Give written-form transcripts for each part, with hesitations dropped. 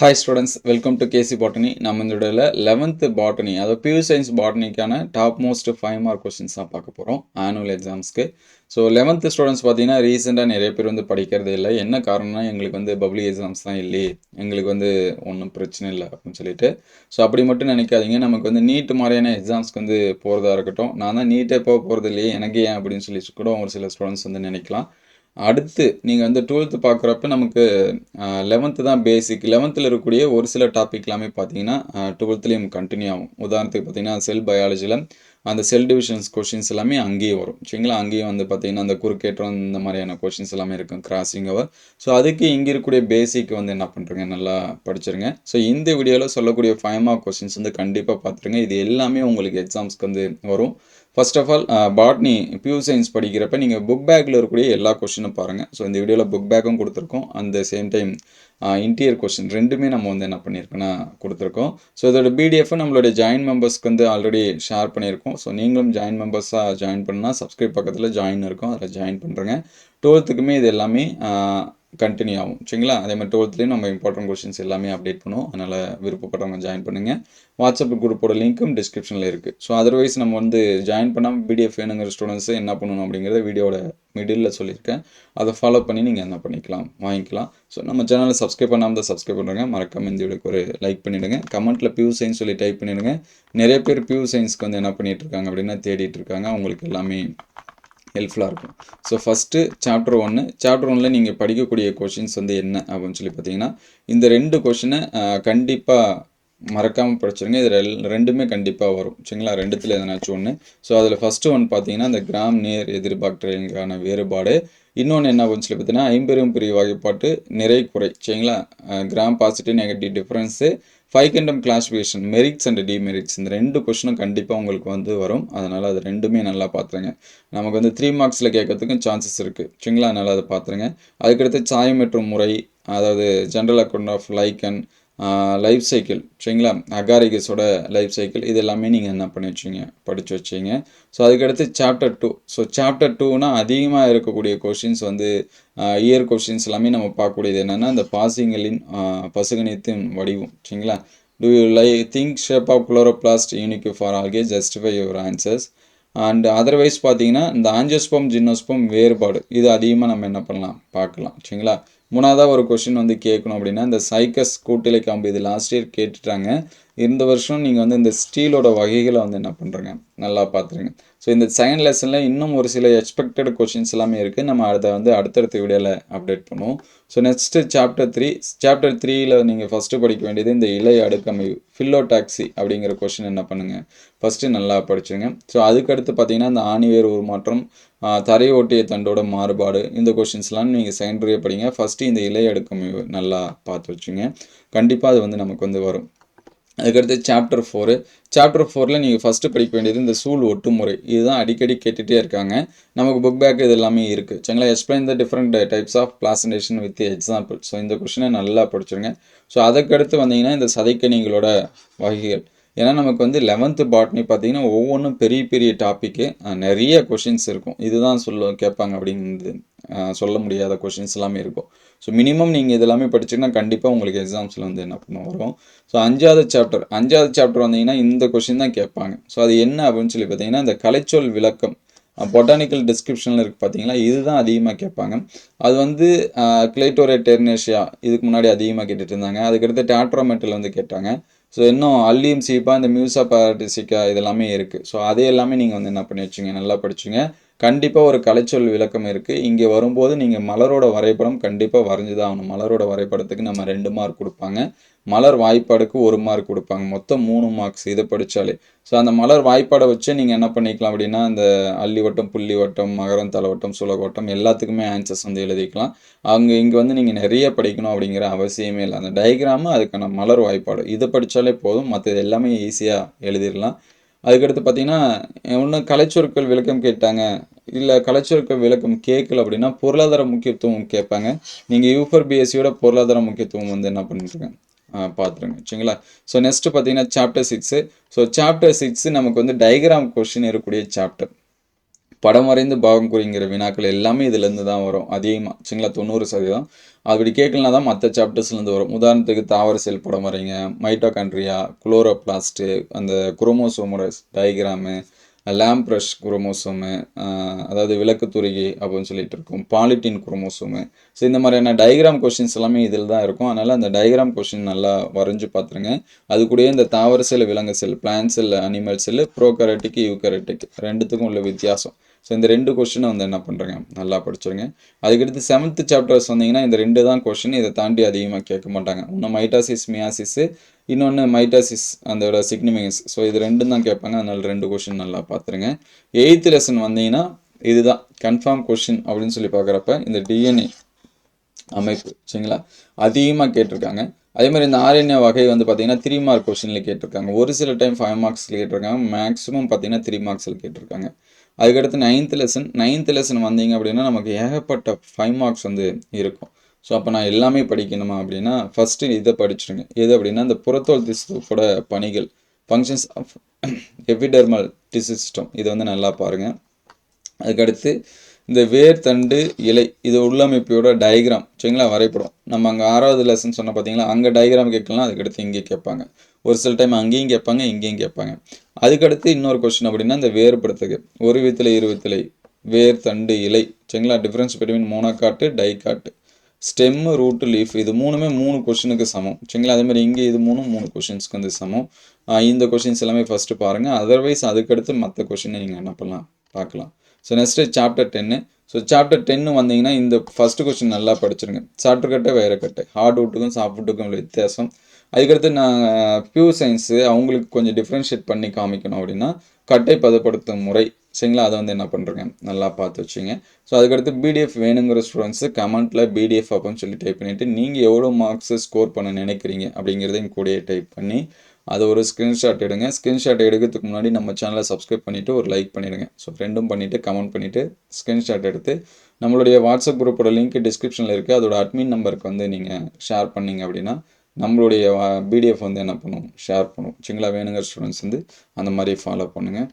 Hi students, welcome to KC Botany. நம்ம இந்த வீடியோல 11th Botany, அதாவது பியூர் சயின்ஸ் பாட்டனிக்கான டாப் மோஸ்ட் 5 மார்க் கொஸ்டின்ஸ் தான் பார்க்க போகிறோம் ஆனுவல் எக்ஸாம்ஸ்க்கு. ஸோ 11th ஸ்டூடெண்ட்ஸ் பார்த்தீங்கன்னா ரீசெண்டாக நிறைய பேர் வந்து படிக்கிறது இல்லை. என்ன காரணம்னா எங்களுக்கு வந்து பப்ளிக் எக்ஸாம்ஸ் தான் இல்லையே, எங்களுக்கு வந்து ஒன்றும் பிரச்சனை இல்லை அப்படின்னு சொல்லிட்டு. ஸோ அப்படி மட்டும் நினைக்காதீங்க. நமக்கு வந்து நீட் மாதிரியான எக்ஸாம்ஸ்க்கு வந்து போகிறதா இருக்கட்டும், நான் தான் நீட்டே போகிறது இல்லையே எனக்கு ஏன் அப்படின்னு சொல்லி கூட ஒரு சில ஸ்டூடெண்ட்ஸ் வந்து நினைக்கலாம். அடுத்து நீங்கள் வந்து 12th பார்க்குறப்ப நமக்கு 11th தான் பேசிக். 11th இருக்கக்கூடிய ஒரு சில டாபிக் எல்லாமே பார்த்தீங்கன்னா 12th கண்டினியூ ஆகும். உதாரணத்துக்கு பார்த்தீங்கன்னா செல் பயாலஜியில் அந்த செல் டிவிஷன்ஸ் கொஷின்ஸ் எல்லாமே அங்கேயே வரும் சரிங்களா. அங்கேயும் வந்து பார்த்தீங்கன்னா அந்த குறுக்கேற்றம் இந்த மாதிரியான கொஷின்ஸ் எல்லாமே இருக்கும், கிராசிங் ஓவர். ஸோ அதுக்கு இங்கே இருக்கக்கூடிய பேசிக் வந்து என்ன பண்ணுறீங்க, நல்லா படிச்சிருங்க. ஸோ இந்த வீடியோவில் சொல்லக்கூடிய 5 மார்க் கொஷின்ஸ் வந்து கண்டிப்பாக பார்த்துருங்க. இது எல்லாமே உங்களுக்கு எக்ஸாம்ஸ்க்கு வந்து வரும். First of all botany pure science படிக்கிறப்ப நீங்கள் புக் பேக்கில் இருக்கக்கூடிய எல்லா கொஷினும் பாருங்கள். ஸோ இந்த வீடியோவில் புக் பேக்கும் கொடுத்துருக்கோம், அந்த சேம் டைம் இன்டீரியர் கொஷின் ரெண்டுமே நம்ம வந்து என்ன பண்ணியிருக்கோன்னா கொடுத்துருக்கோம். ஸோ இதோட பிடிஎஃப் நம்மளுடைய ஜாயின் மெம்பர்ஸ்க்கு வந்து ஆல்ரெடி ஷேர் பண்ணியிருக்கோம். ஸோ நீங்களும் ஜாயின் மெம்பர்ஸாக ஜாயின் பண்ணால் சப்ஸ்கிரைப் பக்கத்தில் ஜாயின் இருக்கும், அதில் ஜாயின் பண்ணுறேங்க. 12th இது எல்லாமே கண்டினியூ ஆகும் சரிங்களா. அதே மாதிரி 12th நம்ம இம்பார்ட்டன்ட் கொஷின்ஸ் எல்லாமே அப்டேட் பண்ணுவோம். அதனால் விருப்பப்பட்டவங்க ஜாயின் பண்ணுங்கள். வாட்ஸ்அப் குரூப்போட லிங்க்கும் டிஸ்கிரிப்ஷனில் இருக்குது. ஸோ அதர்வைஸ் நம்ம வந்து ஜாயின் பண்ணாமல் பிடிஎஃப் வேணுங்கிற ஸ்டூடெண்ட்ஸு என்ன பண்ணணும் அப்படிங்கிறத வீடியோட மிடில் சொல்லியிருக்கேன். அதை ஃபாலோ பண்ணி நீங்கள் என்ன பண்ணிக்கலாம், வாங்கிக்கலாம். ஸோ நம்ம சேனலை சப்ஸ்கிரைப் பண்ணாமல் தான் சப்ஸ்கிரைப் பண்ணுறேங்க. மறக்காமல் இந்த வீடியோக்கு ஒரு லைக் பண்ணிவிடுங்க. கமெண்ட்டில் பியூர் சயின்ஸ் சொல்லி டைப் பண்ணிவிடுங்க. நிறைய பேர் பியூர் சயின்ஸ்க்கு வந்து என்ன பண்ணிகிட்டு இருக்காங்க அப்படின்னா தேடிட்டு இருக்காங்க. அவங்களுக்கு எல்லாமே ஹெல்ப்ஃபுல்லாக இருக்கும். So first chapter 1. சாப்டர் 1ல் நீங்கள் படிக்கக்கூடிய கொஷின்ஸ் வந்து என்ன அப்படின்னு சொல்லி பார்த்தீங்கன்னா இந்த 2 கொஷினை கண்டிப்பாக மறக்காமல் படிச்சிருங்க. இது ரெண்டுமே கண்டிப்பாக வரும் சரிங்களா. ரெண்டுத்தில் எதனாச்சும் ஒன்று. ஸோ அதில் ஃபஸ்ட்டு ஒன்று பார்த்தீங்கன்னா இந்த கிராம் நேர் எதிர்பார்க்கறதுக்கான வேறுபாடு. இன்னொன்று என்ன அப்படின்னு சொல்லி பார்த்தீங்கன்னா ஐம்பெரும் பிரிவு வகைப்பாட்டு நிறை குறை சரிங்களா. கிராம் பாசிட்டிவ் நெகட்டிவ் டிஃப்ரென்ஸு, 5 கண்டம் கிளாஸிஃபிகேஷன், மெரிட்ஸ் அண்ட் டிமெரிட்ஸ், இந்த 2 கொஷினும் கண்டிப்பாக உங்களுக்கு வந்து வரும். அதனால் அது ரெண்டுமே நல்லா பார்த்துருங்க. நமக்கு வந்து 3 மார்க்ஸில் கேட்கறதுக்கும் சான்சஸ் இருக்குது சரிங்களா. அதனால் அதை பார்த்துருங்க. அதுக்கடுத்து சாயம் மற்றும் முறை, அதாவது general account of lichen, life cycle சரிங்களா, அகாரிகஸோட லைஃப் சைக்கிள், இது எல்லாமே நீங்கள் என்ன பண்ணி வச்சிங்க, படித்து வச்சிங்க. ஸோ அதுக்கடுத்து சாப்டர் 2. ஸோ சாப்டர் 2னா அதிகமாக இருக்கக்கூடிய கொஷின்ஸ் வந்து இயர் கொஷின்ஸ் எல்லாமே நம்ம பார்க்கக்கூடியது என்னென்னா இந்த பாசிங்களின் பசுகணித்தின் வடிவம் சரிங்களா. Do you think shape of chloroplast unique for algae justify your answers. And otherwise பார்த்தீங்கன்னா இந்த ஆஞ்சியோஸ்பம் ஜிம்னோஸ்பம் வேறுபாடு, இது அதிகமாக நம்ம என்ன பண்ணலாம், பார்க்கலாம் சரிங்களா. மூணாவதாக ஒரு கொஷின் வந்து கேட்கணும் அப்படின்னா இந்த சைக்கஸ் கூட்டிலை காம்பு, இது லாஸ்ட் இயர் கேட்டுட்டாங்க. இந்த வருஷம் நீங்கள் வந்து இந்த ஸ்டீலோட வகைகளை வந்து என்ன பண்ணுறங்க, நல்லா பார்த்துருங்க. ஸோ இந்த செகண்ட் லெசனில் இன்னும் ஒரு சில எக்ஸ்பெக்டட் கொஷின்ஸ் எல்லாமே இருக்குது. நம்ம அதை வந்து அடுத்தடுத்த வீடியோவில் அப்டேட் பண்ணுவோம். So next chapter 3. சாப்டர் 3ல் நீங்கள் ஃபஸ்ட்டு படிக்க வேண்டியது இந்த இலை அடுக்கமைவு, ஃபில்லோடாக்சி அப்படிங்கிற கொஷின் என்ன பண்ணுங்கள், ஃபஸ்ட்டு நல்லா படிச்சுங்க. ஸோ அதுக்கடுத்து பார்த்தீங்கன்னா இந்த ஆணிவேர் உருமாற்றம், தரை ஓட்டிய தண்டோட மாறுபாடு, இந்த கொஷின்ஸ்லாம் நீங்கள் செகண்டரியே படிங்க. ஃபஸ்ட்டு இந்த இலை அடுக்கமைவு நல்லா பார்த்து வச்சுங்க. கண்டிப்பாக அது வந்து நமக்கு வந்து வரும். அதுக்கடுத்து சாப்டர் 4. சாப்டர் 4ல் நீங்கள் ஃபஸ்ட்டு படிக்க வேண்டியது இந்த சூழ் ஒட்டுமுறை. இதுதான் அடிக்கடி கேட்டுகிட்டே இருக்காங்க. நமக்கு புக் பேக் இது எல்லாமே இருக்குது சரிங்களா. Explain the different types of placentation with example. So இந்த கொஷினை நல்லா படிச்சிருங்க. ஸோ அதுக்கடுத்து வந்தீங்கன்னா இந்த சதைக்கணிகளோட வகைகள். ஏன்னா நமக்கு வந்து 11th பாட்னி பார்த்தீங்கன்னா ஒவ்வொன்றும் பெரிய பெரிய டாப்பிக்கு, நிறைய கொஷின்ஸ் இருக்கும். இதுதான் கேட்பாங்க அப்படிங்கிறது சொல்ல முடியாத கொஷின்ஸ் எல்லாமே இருக்கும். ஸோ மினிமம் நீங்கள் இது எல்லாமே படிச்சிங்கன்னா கண்டிப்பாக உங்களுக்கு எக்ஸாம்ஸில் வந்து என்ன பண்ண வரும். ஸோ அஞ்சாவது சாப்டர் வந்தீங்கன்னா இந்த கொஷின் தான் கேட்பாங்க. ஸோ அது என்ன அப்படின்னு சொல்லி பார்த்தீங்கன்னா இந்த கலைச்சொல் விளக்கம், பொட்டானிக்கல் டிஸ்கிரிப்ஷனில் இருக்குது பார்த்தீங்களா, இதுதான் அதிகமாக கேட்பாங்க. அது வந்து கிளைட்டோரே டெர்னேஷியா இதுக்கு முன்னாடி அதிகமாக கேட்டுட்டு இருந்தாங்க. அதுக்கடுத்து டேட்ரோமெட்டில் வந்து கேட்டாங்க. ஸோ இன்னும் அல்லியம் சீப்பா, இந்த மியூசா பாரடிசிக்கா இதெல்லாமே இருக்குது. ஸோ அதே எல்லாமே நீங்கள் வந்து என்ன பண்ணி வச்சுங்க, நல்லா படிச்சுங்க. கண்டிப்பாக ஒரு கலைச்சொல் விளக்கம் இருக்குது. இங்கே வரும்போது நீங்கள் மலரோட வரைபடம் கண்டிப்பாக வரைஞ்சி தான் ஆகணும். மலரோட வரைபடத்துக்கு நம்ம 2 மார்க் கொடுப்பாங்க. மலர் வாய்ப்பாடுக்கு 1 மார்க் கொடுப்பாங்க. மொத்தம் 3 மார்க்ஸ் இதை படித்தாலே. ஸோ அந்த மலர் வாய்ப்பாடை வச்சு நீங்கள் என்ன பண்ணிக்கலாம் அப்படின்னா இந்த அல்லி வட்டம், புள்ளி வட்டம், மகரம் தலைவட்டம், சுலகவட்டம் எல்லாத்துக்குமே ஆன்சர்ஸ் வந்து எழுதிக்கலாம். இங்கே வந்து நீங்கள் நிறைய படிக்கணும் அப்படிங்கிற அவசியமே இல்லை. அந்த டயக்ராமு அதுக்கான மலர் வாய்ப்பாடு இதை படித்தாலே போதும், மற்றது எல்லாமே ஈஸியாக எழுதிடலாம். அதுக்கடுத்து பார்த்தீங்கன்னா இன்னும் கலைச்சொற்கள் விளக்கம் கேட்டாங்க, இல்லை கலைச்சொற்கள் விளக்கம் கேட்கல அப்படின்னா பொருளாதார முக்கியத்துவம் கேட்பாங்க. நீங்கள் யூஃபர் பிஎஸ்சியோட பொருளாதார முக்கியத்துவம் வந்து என்ன பண்ணிட்டுருக்கேன் பார்த்துருங்க சரிங்களா. ஸோ நெக்ஸ்ட்டு பார்த்தீங்கன்னா சாப்டர் 6. ஸோ சாப்டர் 6 நமக்கு வந்து டயக்ராம் கொஷின் இருக்கக்கூடிய சாப்டர். படம் வரைந்து பாகம் குறிங்கிற வினாக்கள் எல்லாமே இதுலேருந்து தான் வரும் அதிகமாக சரிங்களா 90%. அப்படி கேட்கலனா தான் மற்ற சாப்டர்ஸ்லேருந்து வரும். உதாரணத்துக்கு தாவர செல் படம் வரைங்க, மைட்டோகாண்ட்ரியா, குளோரோபிளாஸ்ட்டு, அந்த குரோமோசோமோட டயக்ராமு, லேம்ப்ரஷ் குரோமோசோமு, அதாவது விளக்குத்துருகி அப்படின்னு சொல்லிட்டு இருக்கும், பாலிட்டின் குரோமோசோமு. ஸோ இந்த மாதிரியான டயக்ராம் கொஷின்ஸ் எல்லாமே இதில் தான் இருக்கும். அதனால் அந்த டயக்ராம் கொஷின் நல்லா வரைஞ்சி பார்த்துருங்க. அது கூடயே இந்த தாவர செல், விலங்கு செல், பிளான்ட் செல், அனிமல் செல், ப்ரோகரட்டிக், யூகரட்டிக் ரெண்டுத்துக்கும் உள்ள வித்தியாசம். ஸோ இந்த 2 கொஷினை வந்து என்ன பண்ணுறேங்க நல்லா படிச்சிருங்க. அதுக்கடுத்து 7th சாப்டர்ஸ் வந்தீங்கன்னா இந்த 2 தான் கொஷின், இதை தாண்டி அதிகமாக கேட்க மாட்டாங்க. ஒன்று மைட்டாசிஸ் மியாசிஸு, இன்னொன்று மைட்டாசிஸ் அதோட சிக்னிமிகஸ். ஸோ இது 2 தான் கேட்பாங்க. அதனால் 2 கொஷின் நல்லா பார்த்துருங்க. 8th லெசன் வந்தீங்கன்னா இதுதான் கன்ஃபார்ம் கொஷின் அப்படின்னு சொல்லி பார்க்குறப்ப இந்த டிஎன்ஏ அமைப்பு சரிங்களா அதிகமாக கேட்டிருக்காங்க. அதே மாதிரி இந்த ஆர்என்ஏ வகை வந்து பார்த்தீங்கன்னா 3 மார்க் கொஷினில் கேட்டிருக்காங்க. ஒரு சில டைம் 5 மார்க்ஸில் கேட்டிருக்காங்க. மேக்ஸிமம் பார்த்தீங்கன்னா 3 மார்க்ஸில் கேட்டிருக்காங்க. அதுக்கடுத்து 9th லெசன் வந்தீங்க அப்படின்னா நமக்கு ஏகப்பட்ட 5 மார்க்ஸ் வந்து இருக்கும். ஸோ அப்போ நான் எல்லாமே படிக்கணுமா அப்படின்னா ஃபஸ்ட்டு இதை படிச்சுருங்க. எது அப்படின்னா இந்த புறத்தோல் திசுவோட பணிகள், functions of epidermal tissue system, இதை வந்து நல்லா பாருங்கள். அதுக்கடுத்து இந்த வேர் தண்டு இலை இது உள்ளமைப்போட டயக்ராம் சரிங்களா வரைபடம். நம்ம அங்கே 6வது லெசன் சொன்ன பார்த்தீங்களா, அங்கே டயக்ராம் கேட்கலாம், அதுக்கடுத்து இங்கே கேட்பாங்க. ஒரு சில டைம் அங்கேயும் கேட்பாங்க, இங்கேயும் கேட்பாங்க. அதுக்கடுத்து இன்னொரு கொஸ்டின் அப்படின்னா இந்த வேறுபடுத்துக்கு ஒரு வித்திலை, இரு வித்திலை, வேர் தண்டு இலை சரிங்களா, difference between monocot, dicot, stem, root, leaf, இது 3மே 3 கொஷினுக்கு சமம் சரிங்களா. அதே மாதிரி இங்கே இது 3 கொஷின்ஸ்க்கு வந்து சமம். இந்த கொஷின்ஸ் எல்லாமே ஃபஸ்ட்டு பாருங்கள். அதர்வைஸ் அதுக்கடுத்து மற்ற கொஷினை நீங்கள் என்ன பண்ணலாம் பார்க்கலாம். So next chapter 10. So chapter 10 வந்தீங்கன்னா இந்த ஃபஸ்ட்டு கொஸ்டின் நல்லா படிச்சிருங்க. சாப்டர் வேறு கட்டு, ஹார்ட் வுட்டுக்கும் சாஃப்ட் வுட்டுக்கும் உள்ள வித்தியாசம். அதுக்கடுத்து நான் பியூர் சயின்ஸு அவங்களுக்கு கொஞ்சம் டிஃப்ரென்ஷியேட் பண்ணி காமிக்கணும் அப்படின்னா கட்டை பதப்படுத்தும் முறை சரிங்களா, அதை வந்து என்ன பண்ணுறேங்க நல்லா பார்த்து வச்சுங்க. ஸோ அதுக்கடுத்து பிடிஎஃப் வேணுங்கிற ஸ்டூடெண்ட்ஸு கமெண்ட்டில் பிடிஎஃப் அப்படின்னு சொல்லி டைப் பண்ணிவிட்டு நீங்கள் எவ்வளோ மார்க்ஸு ஸ்கோர் பண்ண நினைக்கிறீங்க அப்படிங்கிறதையும் கூடயே டைப் பண்ணி அதை ஒரு ஸ்க்ரீன்ஷாட் எடுங்க. ஸ்க்ரீன்ஷாட் எடுக்கிறதுக்கு முன்னாடி நம்ம சேனலை சப்ஸ்கிரைப் பண்ணிவிட்டு ஒரு லைக் பண்ணிவிடுங்க. ஸோ ஃப்ரெண்டும் பண்ணிவிட்டு கமெண்ட் பண்ணிவிட்டு ஸ்க்ரீன்ஷாட் எடுத்து நம்மளுடைய வாட்ஸ்அப் குரூப்போட லிங்க் டிஸ்கிரிப்ஷனில் இருக்குது, அதோட அட்மின் நம்பருக்கு வந்து நீங்கள் ஷேர் பண்ணிங்க அப்படின்னா நம்மளுடைய பிடிஎஃப் வந்து என்ன பண்ணுவோம் ஷேர் பண்ணுவோம் சரிங்களா. வேணுங்கிற ஸ்டூடெண்ட்ஸ் வந்து அந்த மாதிரி ஃபாலோ பண்ணுங்கள்.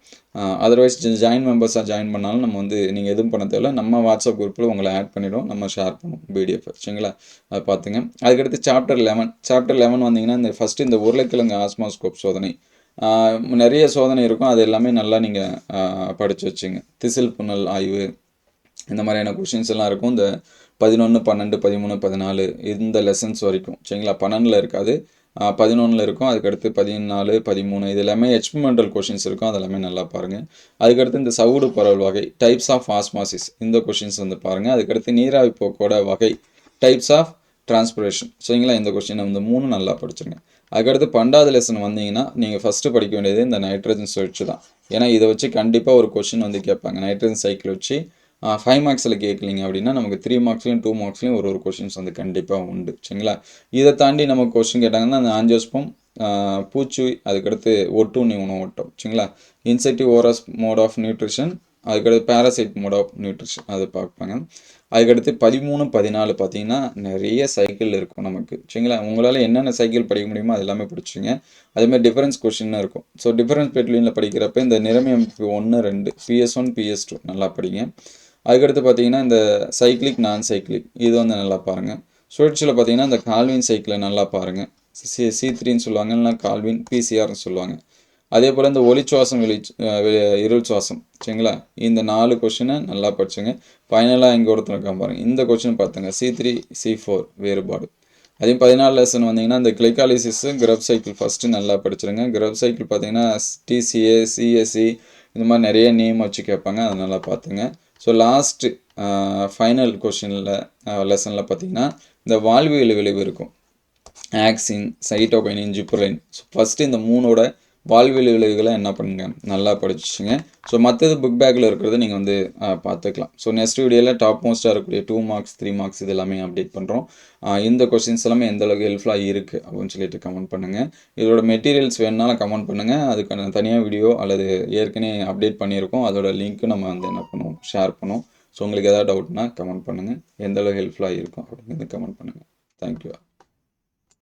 அதர்வைஸ் ஜாயின் மெம்பர்ஸாக ஜாயின் பண்ணாலும் நம்ம வந்து நீங்கள் எதுவும் பண்ண தேவையில்ல, நம்ம வாட்ஸ்அப் குரூப்பில் உங்களை ஆட் பண்ணிவிடும், நம்ம ஷேர் பண்ணுவோம் பிடிஎஃப் சரிங்களா. அதை பார்த்துங்க. அதுக்கடுத்து சாப்டர் 11 வந்தீங்கன்னா இந்த ஃபஸ்ட்டு இந்த உருளைக்கிழங்கு ஆஸ்மாஸ்கோப் சோதனை, நிறைய சோதனை இருக்கும், அது எல்லாமே நல்லா நீங்கள் படித்து வச்சுங்க. திசில் புனல் ஆய்வு இந்த மாதிரியான கொஷின்ஸ் எல்லாம் இருக்கும். இந்த 11, 12, 13, 14 இந்த லெசன்ஸ் வரைக்கும் சரிங்களா. 12ல் இருக்காது, 11ல் இருக்கும். அதுக்கடுத்து 14, 13 இது எல்லாமே எக்ஸ்பெரிமெண்டல் கொஷின்ஸ் இருக்கும், அதெல்லாமே நல்லா பாருங்கள். அதுக்கடுத்து இந்த சவுடு பரவல் வகை, டைப்ஸ் ஆஃப் ஆஸ்மாசிஸ், இந்த கொஷின்ஸ் வந்து பாருங்கள். அதுக்கடுத்து நீராவி போக்கோட வகை, டைப்ஸ் ஆஃப் டிரான்ஸ்பிரேஷன் சரிங்களா. இந்த கொஷினை வந்து 3 நல்லா படிச்சிருங்க. அதுக்கடுத்து 12வது லெசன் வந்தீங்கன்னா நீங்கள் ஃபஸ்ட்டு படிக்க வேண்டியது இந்த நைட்ரஜன் சுழற்சி தான். ஏன்னா இதை வச்சு கண்டிப்பாக ஒரு கொஷின் வந்து கேட்பாங்க. நைட்ரஜன் சைக்கிள் வச்சு 5 மார்க்ஸில் கேட்கலிங்க அப்படின்னா நமக்கு 3 மார்க்ஸ்லையும் 2 மார்க்ஸ்லையும் ஒரு கொஷின்ஸ் வந்து கண்டிப்பாக உண்டு சரிங்களா. இதை தாண்டி நமக்கு கொஷின் கேட்டாங்கன்னா அந்த ஆஞ்சியோஸ்பம், பூச்சி, அதுக்கடுத்து ஒட்டுண்ணி உணவு ஓட்டம் சரிங்களா, இன்செக்டிவ் ஓரஸ் மோட் ஆஃப் நியூட்ரிஷன், அதுக்கடுத்து பேராசைட் மோட் ஆஃப் நியூட்ரிஷன் அது பார்ப்பாங்க. அதுக்கடுத்து 13, 14 பார்த்தீங்கன்னா நிறைய சைக்கிள் இருக்கும் நமக்கு சரிங்களா. உங்களால் என்னென்ன சைக்கிள் படிக்க முடியுமோ அது எல்லாமே படிச்சுங்க. அதேமாதிரி டிஃபரன்ஸ் கொஷின்னு இருக்கும். ஸோ டிஃபரன்ஸ் பெட்வீனில் படிக்கிறப்ப இந்த நிறமி அமைப்பு 1, 2, PS1, PS2 நல்லா படிங்க. அதுக்கடுத்து பார்த்தீங்கன்னா இந்த சைக்கிளிக், நான் சைக்கிளிக் இது வந்து நல்லா பாருங்கள். சுழற்சியில் பார்த்தீங்கன்னா இந்த கால்வின் சைக்கிளை நல்லா பாருங்கள். C3ன்னு சொல்லுவாங்க, இல்லைனா கால்வின், PCRன்னு சொல்லுவாங்க. அதே போல் இந்த ஒளி சுவாசம், இருள் சுவாசம் சரிங்களா. இந்த 4 கொஷினை நல்லா படிச்சுங்க. ஃபைனலாக இங்கே ஒருத்தர் இருக்கான் பாருங்கள், இந்த கொஷின் பார்த்துங்க, C3, C4 வேறுபாடு. அதே 14 லெசன் வந்தீங்கன்னா இந்த கிளைகாலிசிஸ், கிரப் சைக்கிள் ஃபஸ்ட்டு நல்லா படிச்சிருங்க. கிரப் சைக்கிள் பார்த்தீங்கன்னா TCA, CSE இந்த மாதிரி நிறைய நேம் வச்சு கேட்பாங்க, அதை நல்லா பார்த்துங்க. ஸோ லாஸ்ட்டு ஃபைனல் கொஷினில் லெசனில் பார்த்தீங்கன்னா இந்த வாழ்வியல் விளைவு இருக்கும், ஆக்சின், சைட்டோகைனின், ஜிப்ரலைன். ஸோ ஃபஸ்ட்டு இந்த 3ஓட வாழ்வியல் விளைவுகளை என்ன பண்ணுங்க நல்லா படிச்சுங்க. ஸோ மற்றது புக் பேக்கில் இருக்கிறத நீங்கள் வந்து பார்த்துக்கலாம். ஸோ நெக்ஸ்ட் வீடியோவில் டாப் மோஸ்ட்டாக இருக்கக்கூடிய 2 மார்க்ஸ் 3 மார்க்ஸ் இது எல்லாமே அப்டேட் பண்ணுறோம். இந்த கொஸ்டின்ஸ் எல்லாமே எந்த அளவுக்கு ஹெல்ப்ஃபுல்லாக இருக்குது அப்படின்னு சொல்லிட்டு கமெண்ட் பண்ணுங்கள். இதோட மெட்டீரியல்ஸ் வேணுனாலும் கமெண்ட் பண்ணுங்கள். அதுக்கான தனியாக வீடியோ அல்லது ஏற்கனவே அப்டேட் பண்ணியிருக்கோம், அதோட லிங்க்கும் நம்ம வந்து என்ன பண்ணுவோம் ஷேர் பண்ணுவோம். ஸோ உங்களுக்கு எதாவது டவுட்னா கமெண்ட் பண்ணுங்கள். எந்த அளவுக்கு ஹெல்ப்ஃபுல்லாக இருக்கும் அப்படிங்கிறது கமெண்ட் பண்ணுங்கள். தேங்க்யூ.